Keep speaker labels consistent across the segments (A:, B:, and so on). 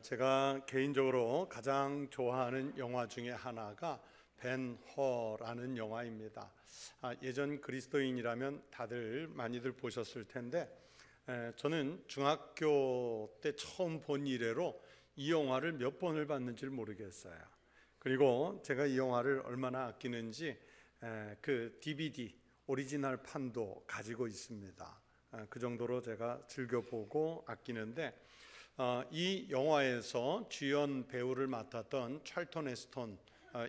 A: 제가 개인적으로 가장 좋아하는 영화 중에 하나가 벤허라는 영화입니다. 예전 그리스도인이라면 다들 많이들 보셨을 텐데 저는 중학교 때 처음 본 이래로 이 영화를 몇 번을 봤는지 모르겠어요. 그리고 제가 이 영화를 얼마나 아끼는지 그 DVD 오리지널 판도 가지고 있습니다. 그 정도로 제가 즐겨보고 아끼는데 이 영화에서 주연 배우를 맡았던 찰턴 헤스턴,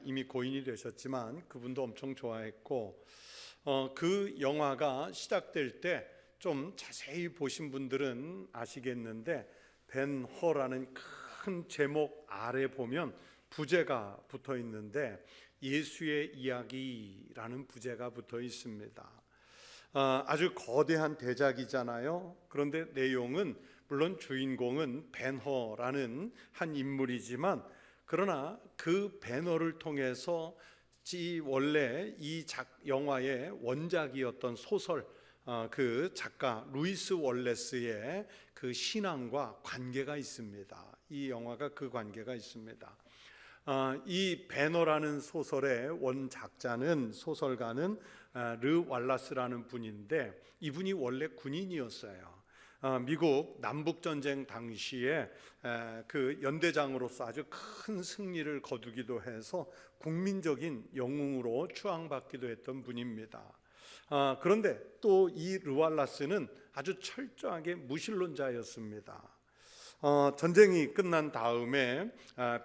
A: 이미 고인이 되셨지만 그분도 엄청 좋아했고, 그 영화가 시작될 때 좀 자세히 보신 분들은 아시겠는데 벤허라는 큰 제목 아래 보면 부제가 붙어 있는데 예수의 이야기라는 부제가 붙어 있습니다. 아주 거대한 대작이잖아요. 그런데 내용은 물론 주인공은 벤허라는 한 인물이지만 그러나 그 벤허를 통해서 원래 이 영화의 원작이었던 소설 그 작가 루이스 월레스의 그 신앙과 관계가 있습니다. 이 영화가 그 관계가 있습니다. 이 벤허라는 소설의 원작자는 소설가는 르 왈라스라는 분인데 이분이 원래 군인이었어요. 미국 남북전쟁 당시에 그 연대장으로서 아주 큰 승리를 거두기도 해서 국민적인 영웅으로 추앙받기도 했던 분입니다. 그런데 또 이 르왈라스는 아주 철저하게 무신론자였습니다. 전쟁이 끝난 다음에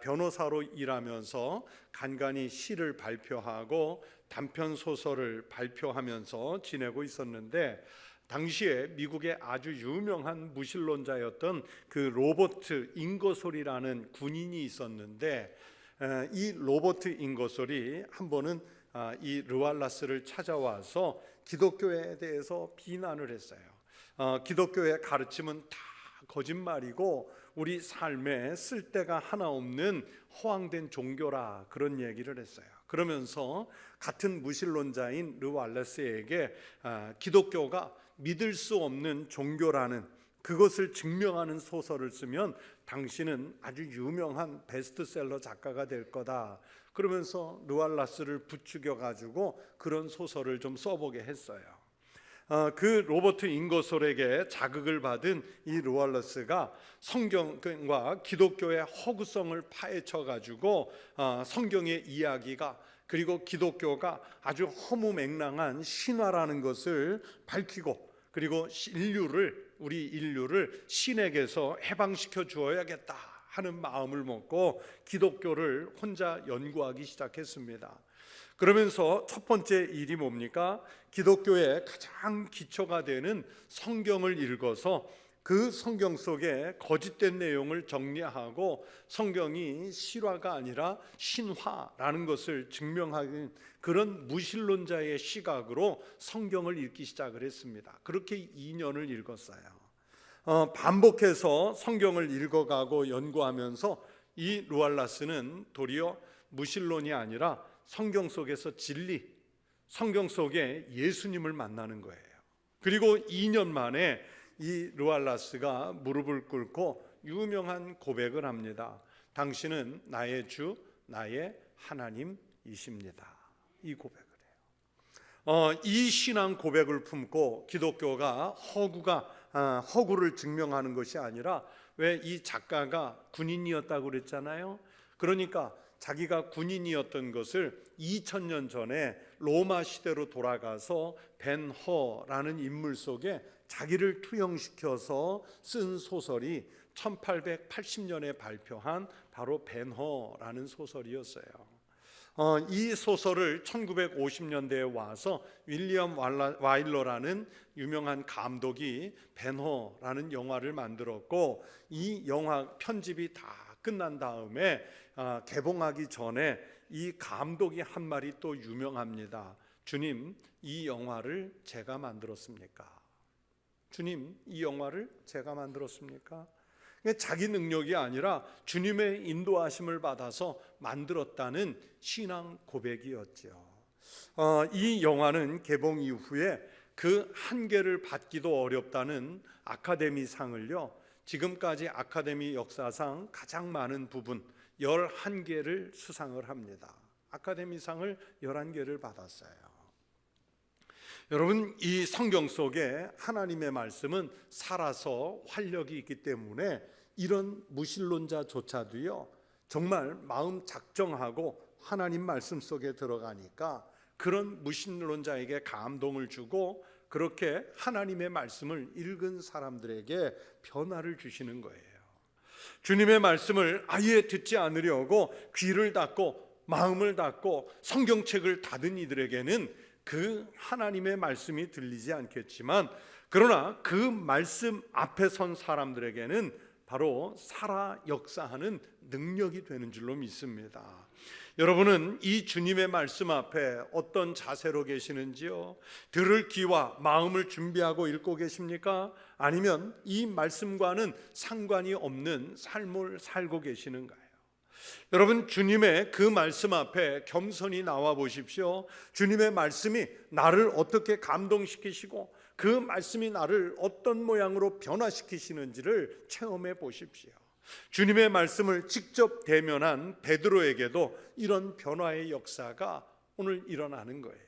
A: 변호사로 일하면서 간간히 시를 발표하고 단편 소설을 발표하면서 지내고 있었는데 당시에 미국의 아주 유명한 무신론자였던 그 로버트 잉거솔이라는 군인이 있었는데 이 로버트 잉거솔이 한 번은 이 르왈라스를 찾아와서 기독교에 대해서 비난을 했어요. 기독교의 가르침은 다 거짓말이고 우리 삶에 쓸데가 하나 없는 허황된 종교라, 그런 얘기를 했어요. 그러면서 같은 무신론자인 르왈라스에게 기독교가 믿을 수 없는 종교라는 그것을 증명하는 소설을 쓰면 당신은 아주 유명한 베스트셀러 작가가 될 거다, 그러면서 르왈라스를 부추겨 가지고 그런 소설을 좀 써보게 했어요. 그 로버트 잉거솔에게 자극을 받은 이 르왈라스가 성경과 기독교의 허구성을 파헤쳐 가지고 성경의 이야기가 그리고 기독교가 아주 허무맹랑한 신화라는 것을 밝히고 그리고 우리 인류를 신에게서 해방시켜 주어야겠다 하는 마음을 먹고 기독교를 혼자 연구하기 시작했습니다. 그러면서 첫 번째 일이 뭡니까? 기독교의 가장 기초가 되는 성경을 읽어서 그 성경 속에 거짓된 내용을 정리하고 성경이 실화가 아니라 신화라는 것을 증명하는 그런 무신론자의 시각으로 성경을 읽기 시작을 했습니다. 그렇게 2년을 읽었어요. 반복해서 성경을 읽어가고 연구하면서 이 르왈라스는 도리어 무신론이 아니라 성경 속에서 진리, 성경 속에 예수님을 만나는 거예요. 그리고 2년 만에 이 르왈라스가 무릎을 꿇고 유명한 고백을 합니다. 당신은 나의 주, 나의 하나님이십니다. 이 고백을 해요. 이 신앙 고백을 품고 기독교가 허구를 증명하는 것이 아니라, 왜 이 작가가 군인이었다고 그랬잖아요. 그러니까 자기가 군인이었던 것을 2000년 전에 로마 시대로 돌아가서 벤허라는 인물 속에 자기를 투영시켜서 쓴 소설이 1880년에 발표한 바로 벤허라는 소설이었어요. 이 소설을 1950년대에 와서 윌리엄 와일러라는 유명한 감독이 벤허라는 영화를 만들었고, 이 영화 편집이 다 끝난 다음에 개봉하기 전에 이 감독이 한 말이 또 유명합니다. 주님, 이 영화를 제가 만들었습니까? 주님, 이 영화를 제가 만들었습니까? 자기 능력이 아니라 주님의 인도하심을 받아서 만들었다는 신앙 고백이었죠. 이 영화는 개봉 이후에 그 한 개를 받기도 어렵다는 아카데미 상을요 지금까지 아카데미 역사상 가장 많은 부분 11개를 수상을 합니다. 아카데미상을 11개를 받았어요. 여러분, 이 성경 속에 하나님의 말씀은 살아서 활력이 있기 때문에 이런 무신론자조차도요, 정말 마음 작정하고 하나님 말씀 속에 들어가니까 그런 무신론자에게 감동을 주고 그렇게 하나님의 말씀을 읽은 사람들에게 변화를 주시는 거예요. 주님의 말씀을 아예 듣지 않으려고 귀를 닫고 마음을 닫고 성경책을 닫은 이들에게는 그 하나님의 말씀이 들리지 않겠지만, 그러나 그 말씀 앞에 선 사람들에게는 바로 살아 역사하는 능력이 되는 줄로 믿습니다. 여러분은 이 주님의 말씀 앞에 어떤 자세로 계시는지요? 들을 귀와 마음을 준비하고 읽고 계십니까? 아니면 이 말씀과는 상관이 없는 삶을 살고 계시는가요? 여러분, 주님의 그 말씀 앞에 겸손히 나와 보십시오. 주님의 말씀이 나를 어떻게 감동시키시고 그 말씀이 나를 어떤 모양으로 변화시키시는지를 체험해 보십시오. 주님의 말씀을 직접 대면한 베드로에게도 이런 변화의 역사가 오늘 일어나는 거예요.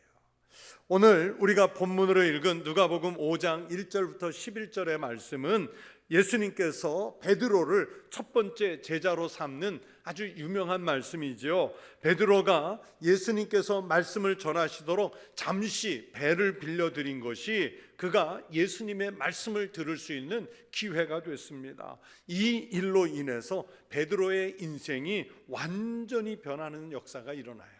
A: 오늘 우리가 본문으로 읽은 누가복음 5장 1절부터 11절의 말씀은 예수님께서 베드로를 첫 번째 제자로 삼는 아주 유명한 말씀이죠. 베드로가 예수님께서 말씀을 전하시도록 잠시 배를 빌려드린 것이 그가 예수님의 말씀을 들을 수 있는 기회가 됐습니다. 이 일로 인해서 베드로의 인생이 완전히 변하는 역사가 일어나요.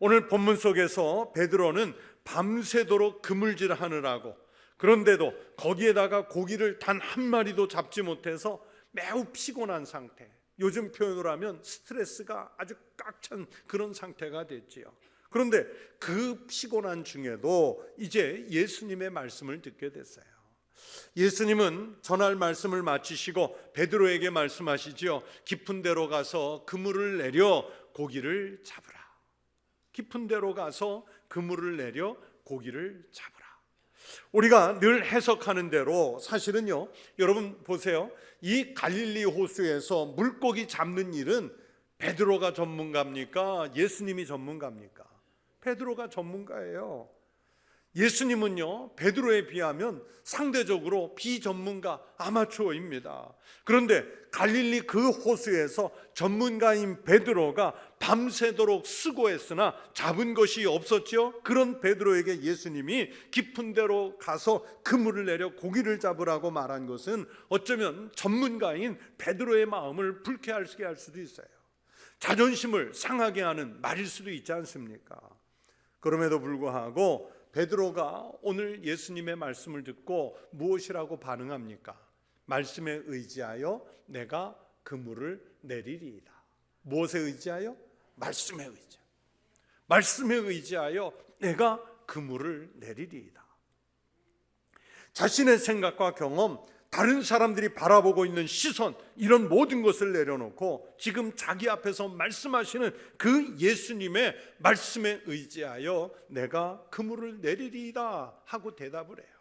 A: 오늘 본문 속에서 베드로는 밤새도록 그물질하느라고, 그런데도 거기에다가 고기를 단 한 마리도 잡지 못해서 매우 피곤한 상태, 요즘 표현으로 하면 스트레스가 아주 꽉 찬 그런 상태가 됐지요. 그런데 그 피곤한 중에도 이제 예수님의 말씀을 듣게 됐어요. 예수님은 전할 말씀을 마치시고 베드로에게 말씀하시죠. 깊은 데로 가서 그물을 내려 고기를 잡으라. 깊은 데로 가서 그물을 내려 고기를 잡으라. 우리가 늘 해석하는 대로 사실은요, 여러분 보세요. 이 갈릴리 호수에서 물고기 잡는 일은 베드로가 전문가입니까? 예수님이 전문가입니까? 베드로가 전문가예요. 예수님은요, 베드로에 비하면 상대적으로 비전문가, 아마추어입니다. 그런데 갈릴리 그 호수에서 전문가인 베드로가 밤새도록 수고했으나 잡은 것이 없었죠. 그런 베드로에게 예수님이 깊은 데로 가서 그물을 내려 고기를 잡으라고 말한 것은 어쩌면 전문가인 베드로의 마음을 불쾌하게 할 수도 있어요. 자존심을 상하게 하는 말일 수도 있지 않습니까? 그럼에도 불구하고 베드로가 오늘 예수님의 말씀을 듣고 무엇이라고 반응합니까? 말씀에 의지하여 내가 그물을 내리리이다. 무엇에 의지하여? 말씀에 의지하여. 말씀에 의지하여 내가 그물을 내리리이다. 자신의 생각과 경험, 다른 사람들이 바라보고 있는 시선, 이런 모든 것을 내려놓고 지금 자기 앞에서 말씀하시는 그 예수님의 말씀에 의지하여 내가 그물을 내리리이다 하고 대답을 해요.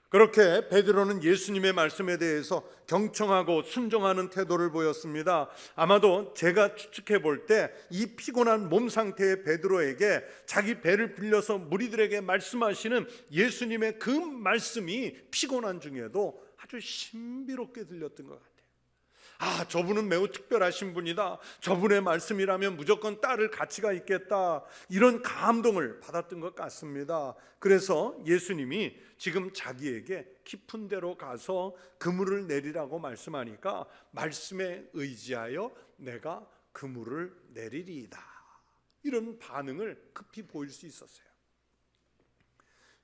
A: 그렇게 베드로는 예수님의 말씀에 대해서 경청하고 순종하는 태도를 보였습니다. 아마도 제가 추측해 볼 때 이 피곤한 몸 상태의 베드로에게 자기 배를 빌려서 무리들에게 말씀하시는 예수님의 그 말씀이 피곤한 중에도 아주 신비롭게 들렸던 것 같아요. 아, 저분은 매우 특별하신 분이다. 저분의 말씀이라면 무조건 따를 가치가 있겠다. 이런 감동을 받았던 것 같습니다. 그래서 예수님이 지금 자기에게 깊은 데로 가서 그물을 내리라고 말씀하니까 말씀에 의지하여 내가 그물을 내리리이다. 이런 반응을 급히 보일 수 있었어요.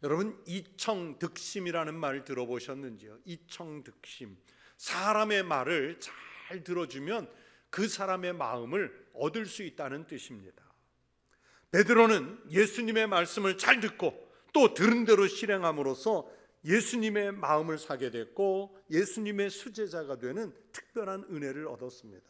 A: 여러분, 이청득심이라는 말 들어보셨는지요? 이청득심. 사람의 말을 잘 들어주면 그 사람의 마음을 얻을 수 있다는 뜻입니다. 베드로는 예수님의 말씀을 잘 듣고 또 들은 대로 실행함으로써 예수님의 마음을 사게 됐고 예수님의 수제자가 되는 특별한 은혜를 얻었습니다.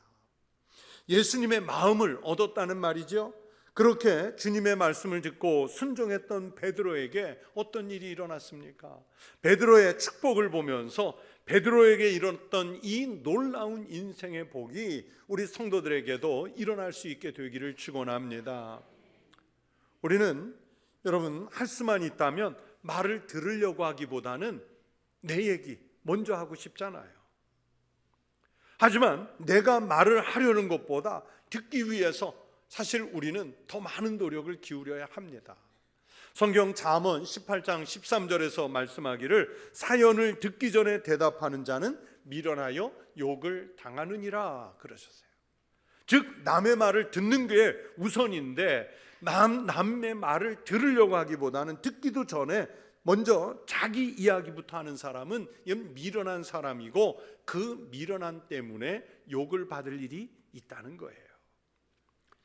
A: 예수님의 마음을 얻었다는 말이죠. 그렇게 주님의 말씀을 듣고 순종했던 베드로에게 어떤 일이 일어났습니까? 베드로의 축복을 보면서 베드로에게 일어났던 이 놀라운 인생의 복이 우리 성도들에게도 일어날 수 있게 되기를 축원합니다. 우리는 여러분 할 수만 있다면 말을 들으려고 하기보다는 내 얘기 먼저 하고 싶잖아요. 하지만 내가 말을 하려는 것보다 듣기 위해서 사실 우리는 더 많은 노력을 기울여야 합니다. 성경 잠언 18장 13절에서 말씀하기를 사연을 듣기 전에 대답하는 자는 미련하여 욕을 당하느니라 그러셨어요. 즉 남의 말을 듣는 게 우선인데 남의 말을 들으려고 하기보다는 듣기도 전에 먼저 자기 이야기부터 하는 사람은 미련한 사람이고 그 미련함 때문에 욕을 받을 일이 있다는 거예요.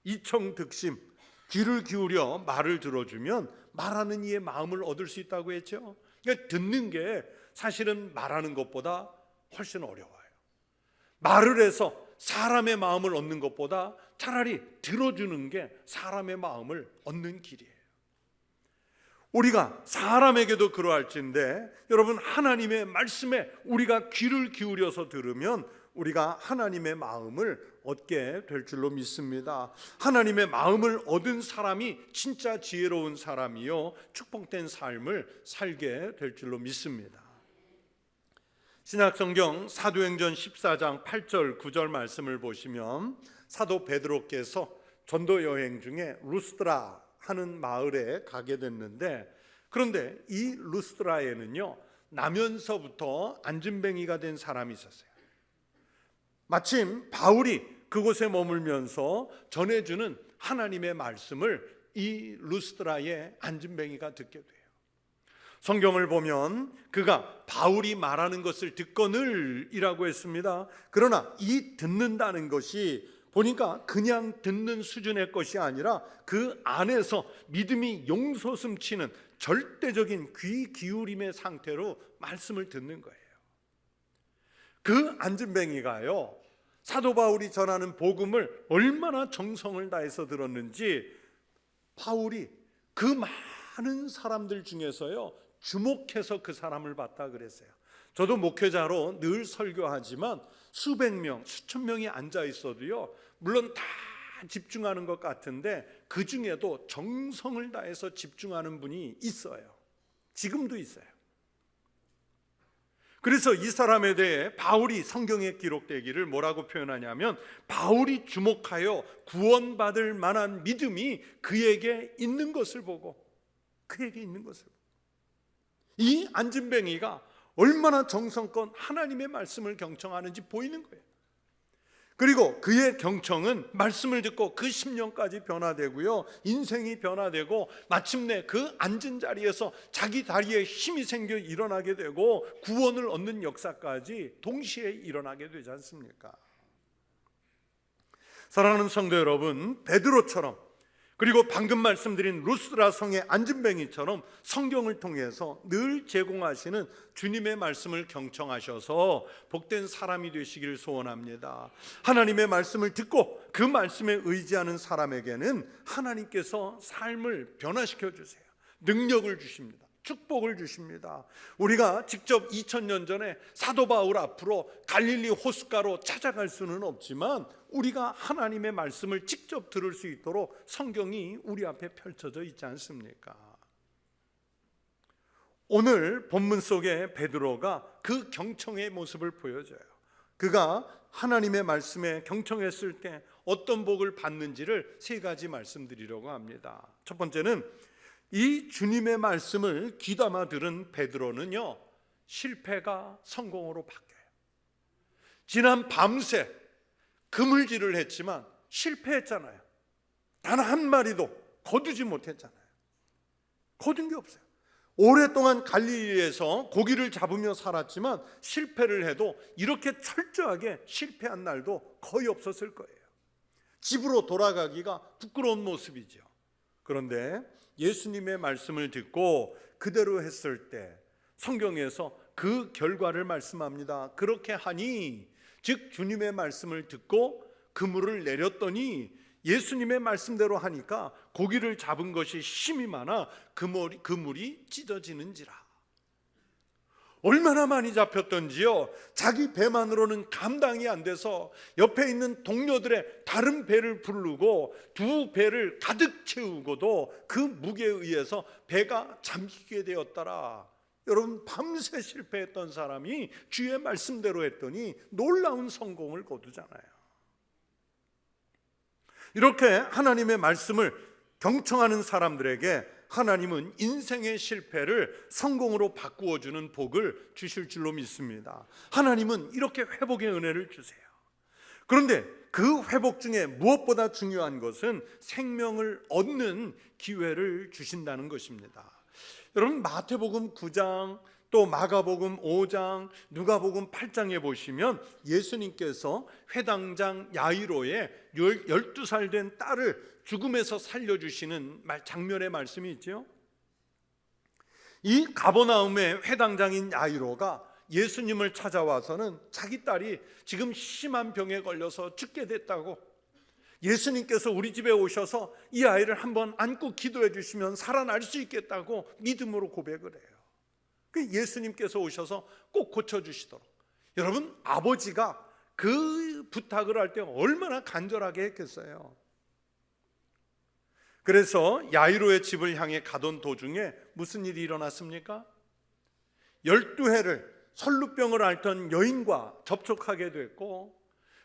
A: 이청득심, 귀를 기울여 말을 들어주면 말하는 이의 마음을 얻을 수 있다고 했죠. 그러니까 듣는 게 사실은 말하는 것보다 훨씬 어려워요. 말을 해서 사람의 마음을 얻는 것보다 차라리 들어주는 게 사람의 마음을 얻는 길이에요. 우리가 사람에게도 그러할진데 여러분 하나님의 말씀에 우리가 귀를 기울여서 들으면 우리가 하나님의 마음을 얻게 될 줄로 믿습니다. 하나님의 마음을 얻은 사람이 진짜 지혜로운 사람이요 축복된 삶을 살게 될 줄로 믿습니다. 신약성경 사도행전 14장 8절 9절 말씀을 보시면 사도 베드로께서 전도 여행 중에 루스드라 하는 마을에 가게 됐는데, 그런데 이 루스드라에는요 나면서부터 안진뱅이가 된 사람이 있었어요. 마침 바울이 그곳에 머물면서 전해주는 하나님의 말씀을 이 루스드라의 안진뱅이가 듣게 돼요. 성경을 보면 그가 바울이 말하는 것을 듣거늘이라고 했습니다. 그러나 이 듣는다는 것이 보니까 그냥 듣는 수준의 것이 아니라 그 안에서 믿음이 용솟음치는 절대적인 귀 기울임의 상태로 말씀을 듣는 거예요. 그 안진뱅이가요 사도 바울이 전하는 복음을 얼마나 정성을 다해서 들었는지 바울이 그 많은 사람들 중에서요 주목해서 그 사람을 봤다 그랬어요. 저도 목회자로 늘 설교하지만 수백 명, 수천 명이 앉아 있어도요 물론 다 집중하는 것 같은데 그 중에도 정성을 다해서 집중하는 분이 있어요. 지금도 있어요. 그래서 이 사람에 대해 바울이 성경에 기록되기를 뭐라고 표현하냐면 바울이 주목하여 구원받을 만한 믿음이 그에게 있는 것을 보고 이 안진뱅이가 얼마나 정성껏 하나님의 말씀을 경청하는지 보이는 거예요. 그리고 그의 경청은 말씀을 듣고 그 10년까지 변화되고요 인생이 변화되고 마침내 그 앉은 자리에서 자기 다리에 힘이 생겨 일어나게 되고 구원을 얻는 역사까지 동시에 일어나게 되지 않습니까? 사랑하는 성도 여러분, 베드로처럼 그리고 방금 말씀드린 루스드라 성의 안진뱅이처럼 성경을 통해서 늘 제공하시는 주님의 말씀을 경청하셔서 복된 사람이 되시길 소원합니다. 하나님의 말씀을 듣고 그 말씀에 의지하는 사람에게는 하나님께서 삶을 변화시켜 주세요. 능력을 주십니다. 축복을 주십니다. 우리가 직접 2000년 전에 사도 바울 앞으로 갈릴리 호숫가로 찾아갈 수는 없지만 우리가 하나님의 말씀을 직접 들을 수 있도록 성경이 우리 앞에 펼쳐져 있지 않습니까? 오늘 본문 속에 베드로가 그 경청의 모습을 보여줘요. 그가 하나님의 말씀에 경청했을 때 어떤 복을 받는지를 세 가지 말씀드리려고 합니다. 첫 번째는 이 주님의 말씀을 귀담아 들은 베드로는요 실패가 성공으로 바뀌어요. 지난 밤새 그물질을 했지만 실패했잖아요. 단 한 마리도 거두지 못했잖아요. 거둔 게 없어요. 오랫동안 갈릴리에서 고기를 잡으며 살았지만 실패를 해도 이렇게 철저하게 실패한 날도 거의 없었을 거예요. 집으로 돌아가기가 부끄러운 모습이죠. 그런데 예수님의 말씀을 듣고 그대로 했을 때 성경에서 그 결과를 말씀합니다. 그렇게 하니 즉 주님의 말씀을 듣고 그물을 내렸더니 예수님의 말씀대로 하니까 고기를 잡은 것이 힘이 많아 그물이 찢어지는지라. 얼마나 많이 잡혔던지요. 자기 배만으로는 감당이 안 돼서 옆에 있는 동료들의 다른 배를 부르고 두 배를 가득 채우고도 그 무게에 의해서 배가 잠기게 되었더라. 여러분, 밤새 실패했던 사람이 주의 말씀대로 했더니 놀라운 성공을 거두잖아요. 이렇게 하나님의 말씀을 경청하는 사람들에게 하나님은 인생의 실패를 성공으로 바꾸어 주는 복을 주실 줄로 믿습니다. 하나님은 이렇게 회복의 은혜를 주세요. 그런데 그 회복 중에 무엇보다 중요한 것은 생명을 얻는 기회를 주신다는 것입니다. 여러분, 마태복음 9장 또 마가복음 5장 누가복음 8장에 보시면 예수님께서 회당장 야이로의 12살 된 딸을 죽음에서 살려주시는 장면의 말씀이 있죠. 이 가버나움의 회당장인 야이로가 예수님을 찾아와서는 자기 딸이 지금 심한 병에 걸려서 죽게 됐다고, 예수님께서 우리 집에 오셔서 이 아이를 한번 안고 기도해 주시면 살아날 수 있겠다고 믿음으로 고백을 해요. 예수님께서 오셔서 꼭 고쳐주시도록. 여러분, 아버지가 그 부탁을 할 때 얼마나 간절하게 했겠어요. 그래서 야이로의 집을 향해 가던 도중에 무슨 일이 일어났습니까? 12해를 설루병을 앓던 여인과 접촉하게 됐고,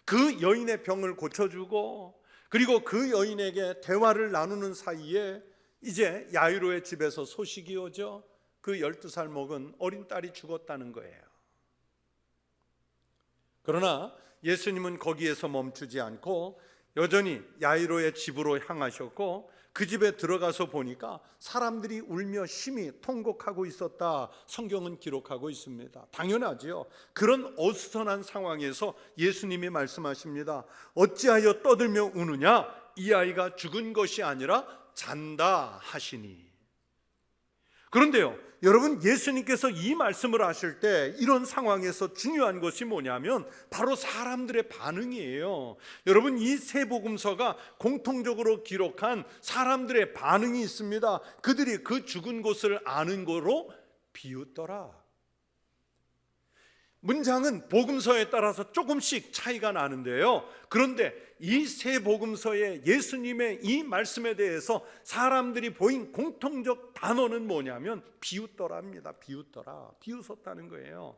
A: 그 여인의 병을 고쳐주고, 그리고 그 여인에게 대화를 나누는 사이에 이제 야이로의 집에서 소식이 오죠. 그 12살 먹은 어린 딸이 죽었다는 거예요. 그러나 예수님은 거기에서 멈추지 않고 여전히 야이로의 집으로 향하셨고, 그 집에 들어가서 보니까 사람들이 울며 심히 통곡하고 있었다, 성경은 기록하고 있습니다. 당연하지요. 그런 어수선한 상황에서 예수님이 말씀하십니다. 어찌하여 떠들며 우느냐? 이 아이가 죽은 것이 아니라 잔다 하시니. 그런데요, 여러분, 예수님께서 이 말씀을 하실 때 이런 상황에서 중요한 것이 뭐냐면 바로 사람들의 반응이에요. 여러분, 이 세 복음서가 공통적으로 기록한 사람들의 반응이 있습니다. 그들이 그 죽은 곳을 아는 거로 비웃더라. 문장은 복음서에 따라서 조금씩 차이가 나는데요, 그런데 이 세 복음서의 예수님의 이 말씀에 대해서 사람들이 보인 공통적 단어는 뭐냐면 비웃더라입니다. 비웃더라, 비웃었다는 거예요.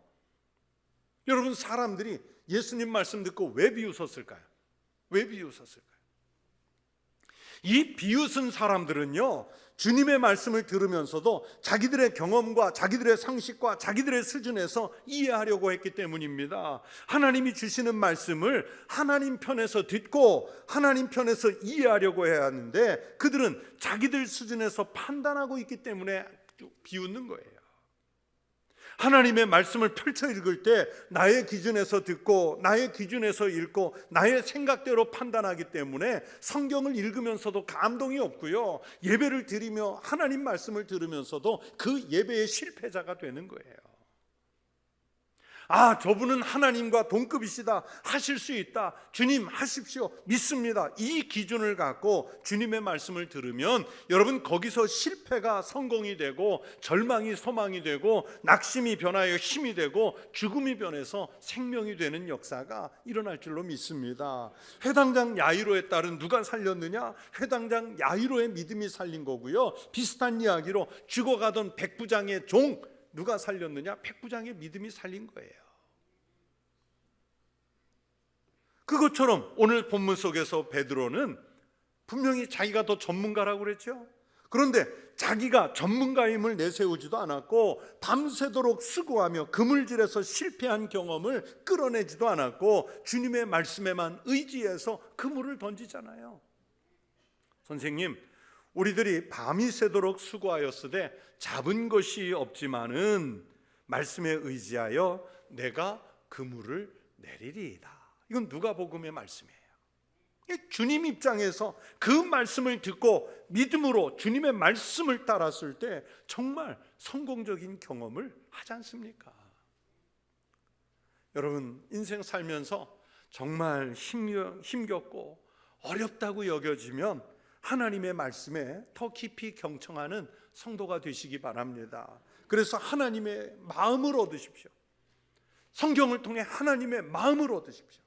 A: 여러분, 사람들이 예수님 말씀 듣고 왜 비웃었을까요? 왜 비웃었을까요? 이 비웃은 사람들은요, 주님의 말씀을 들으면서도 자기들의 경험과 자기들의 상식과 자기들의 수준에서 이해하려고 했기 때문입니다. 하나님이 주시는 말씀을 하나님 편에서 듣고 하나님 편에서 이해하려고 해야 하는데 그들은 자기들 수준에서 판단하고 있기 때문에 비웃는 거예요. 하나님의 말씀을 펼쳐 읽을 때 나의 기준에서 듣고 나의 기준에서 읽고 나의 생각대로 판단하기 때문에 성경을 읽으면서도 감동이 없고요, 예배를 드리며 하나님 말씀을 들으면서도 그 예배의 실패자가 되는 거예요. 아, 저분은 하나님과 동급이시다, 하실 수 있다, 주님 하십시오, 믿습니다, 이 기준을 갖고 주님의 말씀을 들으면 여러분, 거기서 실패가 성공이 되고 절망이 소망이 되고 낙심이 변하여 힘이 되고 죽음이 변해서 생명이 되는 역사가 일어날 줄로 믿습니다. 회당장 야이로의 딸은 누가 살렸느냐? 회당장 야이로의 믿음이 살린 거고요, 비슷한 이야기로 죽어가던 백부장의 종 누가 살렸느냐? 백부장의 믿음이 살린 거예요. 그것처럼 오늘 본문 속에서 베드로는 분명히 자기가 더 전문가라고 그랬죠. 그런데 자기가 전문가임을 내세우지도 않았고 밤새도록 수고하며 그물질에서 실패한 경험을 끌어내지도 않았고 주님의 말씀에만 의지해서 그물을 던지잖아요. 선생님, 우리들이 밤이 새도록 수고하였으되 잡은 것이 없지만은 말씀에 의지하여 내가 그물을 내리리이다. 이건 누가복음의 말씀이에요. 주님 입장에서 그 말씀을 듣고 믿음으로 주님의 말씀을 따랐을 때 정말 성공적인 경험을 하지 않습니까? 여러분, 인생 살면서 정말 힘겹고 어렵다고 여겨지면 하나님의 말씀에 더 깊이 경청하는 성도가 되시기 바랍니다. 그래서 하나님의 마음을 얻으십시오. 성경을 통해 하나님의 마음을 얻으십시오.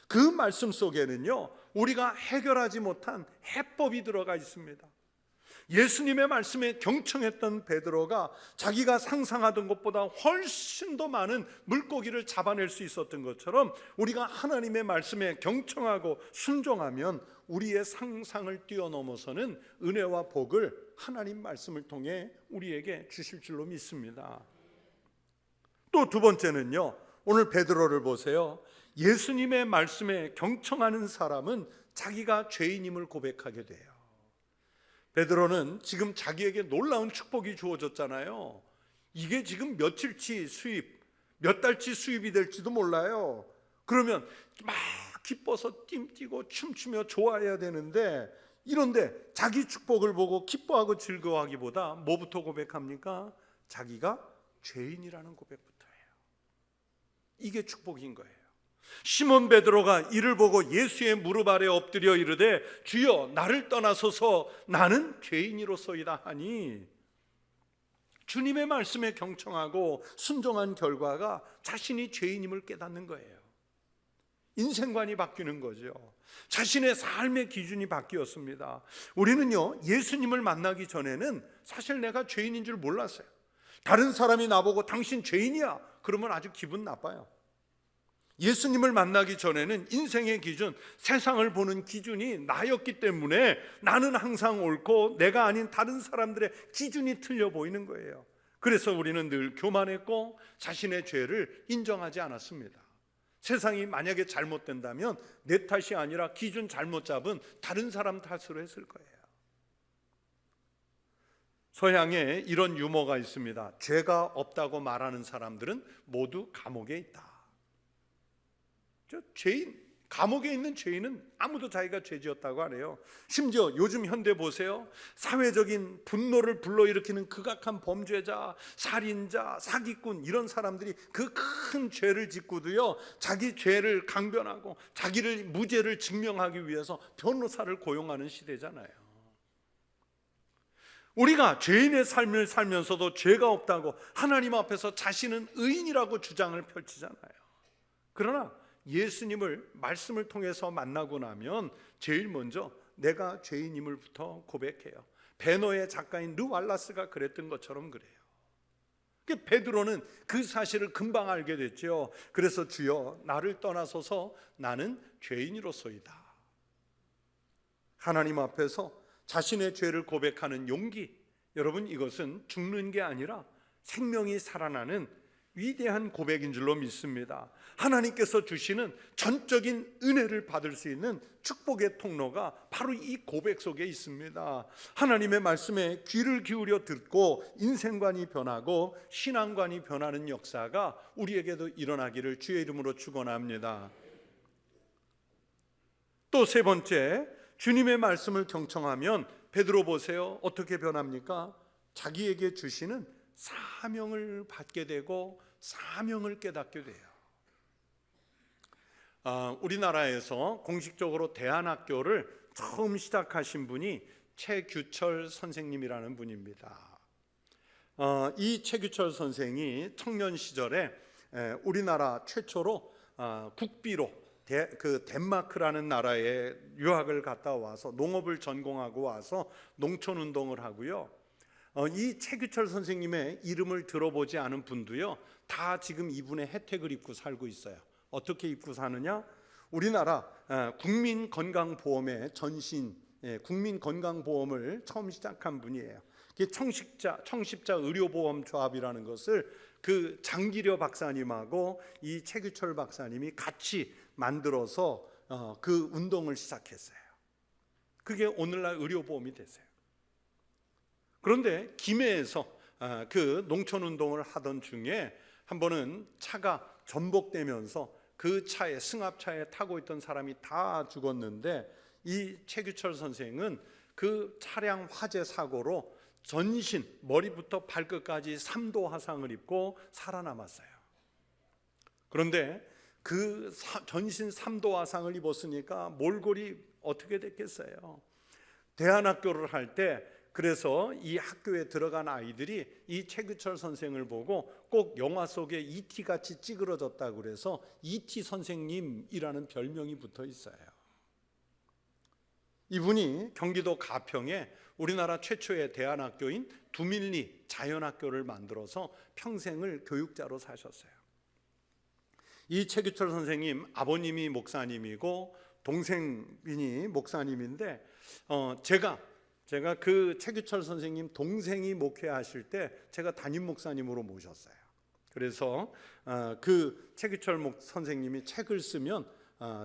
A: 그 말씀 속에는요, 우리가 해결하지 못한 해법이 들어가 있습니다. 예수님의 말씀에 경청했던 베드로가 자기가 상상하던 것보다 훨씬 더 많은 물고기를 잡아낼 수 있었던 것처럼, 우리가 하나님의 말씀에 경청하고 순종하면 우리의 상상을 뛰어넘어서는 은혜와 복을 하나님 말씀을 통해 우리에게 주실 줄로 믿습니다. 또 두 번째는요, 오늘 베드로를 보세요. 예수님의 말씀에 경청하는 사람은 자기가 죄인임을 고백하게 돼요. 베드로는 지금 자기에게 놀라운 축복이 주어졌잖아요. 이게 지금 며칠치 수입, 몇 달치 수입이 될지도 몰라요. 그러면 막 기뻐서 뜀뛰고 춤추며 좋아해야 되는데, 이런데 자기 축복을 보고 기뻐하고 즐거워하기보다 뭐부터 고백합니까? 자기가 죄인이라는 고백부터 해요. 이게 축복인 거예요. 시몬 베드로가 이를 보고 예수의 무릎 아래 엎드려 이르되 주여 나를 떠나소서 나는 죄인이로소이다 하니, 주님의 말씀에 경청하고 순종한 결과가 자신이 죄인임을 깨닫는 거예요. 인생관이 바뀌는 거죠. 자신의 삶의 기준이 바뀌었습니다. 우리는요, 예수님을 만나기 전에는 사실 내가 죄인인 줄 몰랐어요. 다른 사람이 나보고 당신 죄인이야 그러면 아주 기분 나빠요. 예수님을 만나기 전에는 인생의 기준, 세상을 보는 기준이 나였기 때문에 나는 항상 옳고 내가 아닌 다른 사람들의 기준이 틀려 보이는 거예요. 그래서 우리는 늘 교만했고 자신의 죄를 인정하지 않았습니다. 세상이 만약에 잘못된다면 내 탓이 아니라 기준 잘못 잡은 다른 사람 탓으로 했을 거예요. 서양에 이런 유머가 있습니다. 죄가 없다고 말하는 사람들은 모두 감옥에 있다. 죄인, 감옥에 있는 죄인은 아무도 자기가 죄 지었다고 안 해요. 심지어 요즘 현대 보세요. 사회적인 분노를 불러일으키는 극악한 범죄자, 살인자, 사기꾼, 이런 사람들이 그 큰 죄를 짓고도요, 자기 죄를 강변하고 자기를 무죄를 증명하기 위해서 변호사를 고용하는 시대잖아요. 우리가 죄인의 삶을 살면서도 죄가 없다고 하나님 앞에서 자신은 의인이라고 주장을 펼치잖아요. 그러나 예수님을 말씀을 통해서 만나고 나면 제일 먼저 내가 죄인임을부터 고백해요. 베너의 작가인 르 왈라스가 그랬던 것처럼 그래요. 베드로는 그 사실을 금방 알게 됐죠. 그래서 주여 나를 떠나소서 나는 죄인이로소이다. 하나님 앞에서 자신의 죄를 고백하는 용기, 여러분 이것은 죽는 게 아니라 생명이 살아나는 위대한 고백인 줄로 믿습니다. 하나님께서 주시는 전적인 은혜를 받을 수 있는 축복의 통로가 바로 이 고백 속에 있습니다. 하나님의 말씀에 귀를 기울여 듣고 인생관이 변하고 신앙관이 변하는 역사가 우리에게도 일어나기를 주의 이름으로 축원합니다. 또 세 번째, 주님의 말씀을 경청하면 베드로 보세요. 어떻게 변합니까? 자기에게 주시는 사명을 받게 되고 사명을 깨닫게 돼요. 우리나라에서 공식적으로 대안학교를 처음 시작하신 분이 최규철 선생님이라는 분입니다. 이 최규철 선생이 청년 시절에 우리나라 최초로 국비로 덴마크라는 나라에 유학을 갔다 와서 농업을 전공하고 와서 농촌운동을 하고요. 이 최규철 선생님의 이름을 들어보지 않은 분도요, 다 지금 이분의 혜택을 입고 살고 있어요. 어떻게 입고 사느냐? 우리나라 국민건강보험의 전신, 국민건강보험을 처음 시작한 분이에요. 청십자 의료보험조합이라는 것을 그 장기려 박사님하고 이 최규철 박사님이 같이 만들어서 그 운동을 시작했어요. 그게 오늘날 의료보험이 됐어요. 그런데 김해에서 그 농촌운동을 하던 중에 한 번은 차가 전복되면서 그 차에, 승합차에 타고 있던 사람이 다 죽었는데, 이 최규철 선생은 그 차량 화재 사고로 전신 머리부터 발끝까지 3도 화상을 입고 살아남았어요. 그런데 그 전신 3도 화상을 입었으니까 몰골이 어떻게 됐겠어요? 대안학교를 할 때 그래서 이 학교에 들어간 아이들이 이 최규철 선생을 보고 꼭 영화 속에 E.T. 같이 찌그러졌다고 그래서 E.T. 선생님이라는 별명이 붙어 있어요. 이분이 경기도 가평에 우리나라 최초의 대안학교인 두밀리 자연학교를 만들어서 평생을 교육자로 사셨어요. 이 최규철 선생님 아버님이 목사님이고 동생이 목사님인데 제가 그 최규철 선생님 동생이 목회하실 때 제가 담임 목사님으로 모셨어요. 그래서 그 최규철 선생님이 책을 쓰면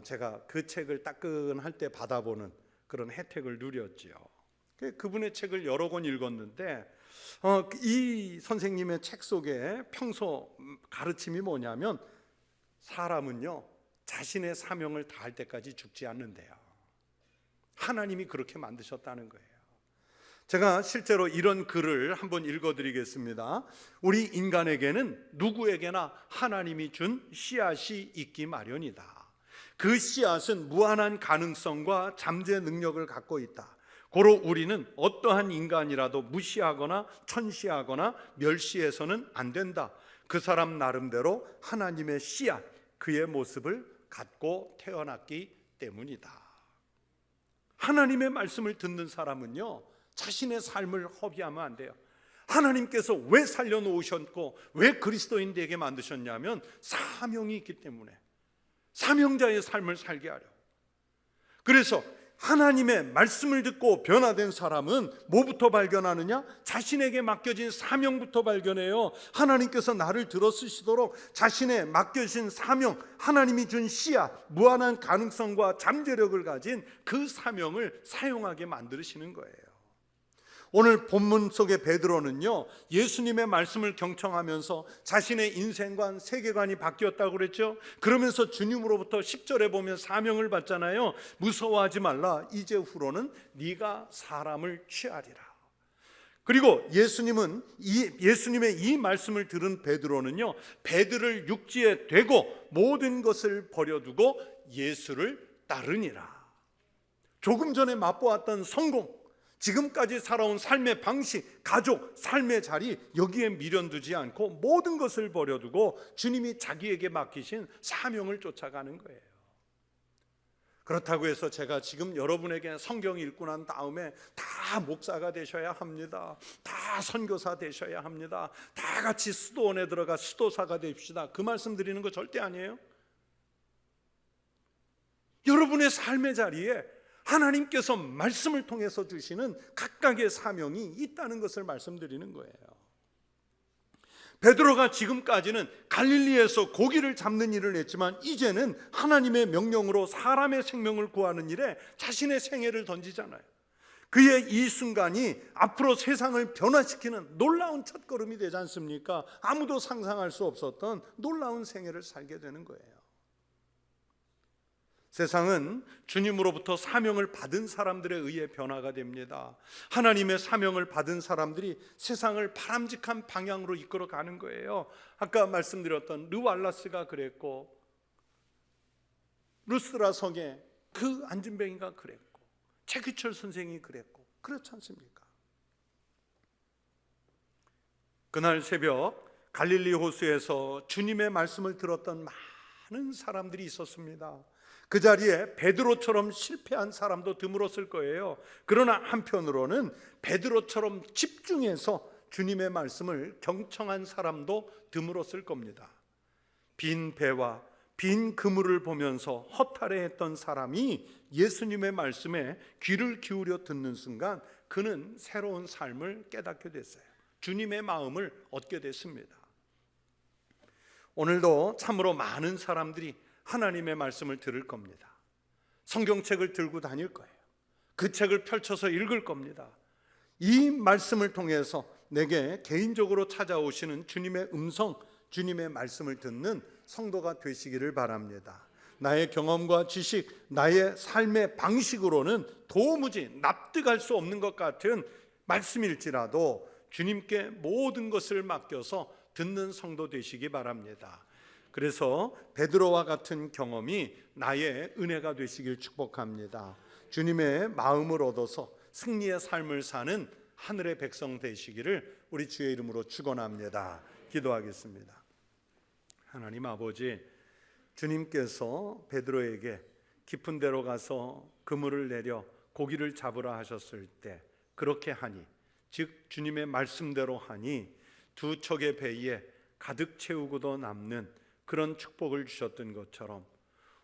A: 제가 그 책을 따끈할 때 받아보는 그런 혜택을 누렸지요. 그분의 책을 여러 권 읽었는데 이 선생님의 책 속에 평소 가르침이 뭐냐면 사람은요 자신의 사명을 다할 때까지 죽지 않는데요. 하나님이 그렇게 만드셨다는 거예요. 제가 실제로 이런 글을 한번 읽어드리겠습니다. 우리 인간에게는 누구에게나 하나님이 준 씨앗이 있기 마련이다. 그 씨앗은 무한한 가능성과 잠재 능력을 갖고 있다. 고로 우리는 어떠한 인간이라도 무시하거나 천시하거나 멸시해서는 안 된다. 그 사람 나름대로 하나님의 씨앗, 그의 모습을 갖고 태어났기 때문이다. 하나님의 말씀을 듣는 사람은요 자신의 삶을 허비하면 안 돼요. 하나님께서 왜 살려놓으셨고 왜 그리스도인되게 만드셨냐면 사명이 있기 때문에, 사명자의 삶을 살게 하려. 그래서 하나님의 말씀을 듣고 변화된 사람은 뭐부터 발견하느냐? 자신에게 맡겨진 사명부터 발견해요. 하나님께서 나를 들어 쓰시도록 자신의 맡겨진 사명, 하나님이 준 씨앗, 무한한 가능성과 잠재력을 가진 그 사명을 사용하게 만드시는 거예요. 오늘 본문 속의 베드로는요 예수님의 말씀을 경청하면서 자신의 인생관, 세계관이 바뀌었다고 그랬죠. 그러면서 주님으로부터 10절에 보면 사명을 받잖아요. 무서워하지 말라, 이제후로는 네가 사람을 취하리라. 그리고 예수님의 이 말씀을 들은 베드로는요 배들을 육지에 대고 모든 것을 버려두고 예수를 따르니라. 조금 전에 맛보았던 성공, 지금까지 살아온 삶의 방식, 가족, 삶의 자리, 여기에 미련두지 않고 모든 것을 버려두고 주님이 자기에게 맡기신 사명을 쫓아가는 거예요. 그렇다고 해서 제가 지금 여러분에게 성경 읽고 난 다음에 다 목사가 되셔야 합니다, 다 선교사 되셔야 합니다, 다 같이 수도원에 들어가 수도사가 됩시다, 그 말씀 드리는 거 절대 아니에요. 여러분의 삶의 자리에 하나님께서 말씀을 통해서 주시는 각각의 사명이 있다는 것을 말씀드리는 거예요. 베드로가 지금까지는 갈릴리에서 고기를 잡는 일을 했지만 이제는 하나님의 명령으로 사람의 생명을 구하는 일에 자신의 생애를 던지잖아요. 그의 이 순간이 앞으로 세상을 변화시키는 놀라운 첫걸음이 되지 않습니까? 아무도 상상할 수 없었던 놀라운 생애를 살게 되는 거예요. 세상은 주님으로부터 사명을 받은 사람들에 의해 변화가 됩니다. 하나님의 사명을 받은 사람들이 세상을 바람직한 방향으로 이끌어가는 거예요. 아까 말씀드렸던 르왈라스가 그랬고, 루스드라 성의 그 안진뱅이가 그랬고, 최규철 선생이 그랬고, 그렇지 않습니까? 그날 새벽 갈릴리 호수에서 주님의 말씀을 들었던 많은 사람들이 있었습니다. 그 자리에 베드로처럼 실패한 사람도 드물었을 거예요. 그러나 한편으로는 베드로처럼 집중해서 주님의 말씀을 경청한 사람도 드물었을 겁니다. 빈 배와 빈 그물을 보면서 허탈해했던 사람이 예수님의 말씀에 귀를 기울여 듣는 순간 그는 새로운 삶을 깨닫게 됐어요. 주님의 마음을 얻게 됐습니다. 오늘도 참으로 많은 사람들이 하나님의 말씀을 들을 겁니다. 성경책을 들고 다닐 거예요. 그 책을 펼쳐서 읽을 겁니다. 이 말씀을 통해서 내게 개인적으로 찾아오시는 주님의 음성, 주님의 말씀을 듣는 성도가 되시기를 바랍니다. 나의 경험과 지식, 나의 삶의 방식으로는 도무지 납득할 수 없는 것 같은 말씀일지라도 주님께 모든 것을 맡겨서 듣는 성도 되시기 바랍니다. 그래서 베드로와 같은 경험이 나의 은혜가 되시길 축복합니다. 주님의 마음을 얻어서 승리의 삶을 사는 하늘의 백성 되시기를 우리 주의 이름으로 축원합니다. 기도하겠습니다. 하나님 아버지, 주님께서 베드로에게 깊은 데로 가서 그물을 내려 고기를 잡으라 하셨을 때 그렇게 하니, 즉 주님의 말씀대로 하니 두 척의 배에 가득 채우고도 남는 그런 축복을 주셨던 것처럼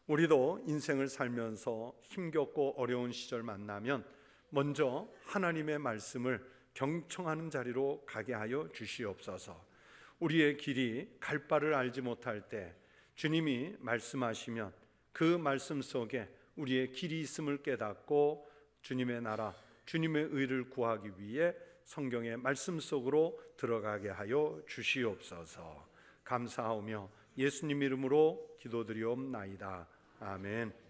A: 우리도 인생을 살면서 힘겹고 어려운 시절 만나면 먼저 하나님의 말씀을 경청하는 자리로 가게 하여 주시옵소서. 우리의 길이 갈 바를 알지 못할 때 주님이 말씀하시면 그 말씀 속에 우리의 길이 있음을 깨닫고 주님의 나라, 주님의 의를 구하기 위해 성경의 말씀 속으로 들어가게 하여 주시옵소서. 감사하며 예수님 이름으로 기도드리옵나이다. 아멘.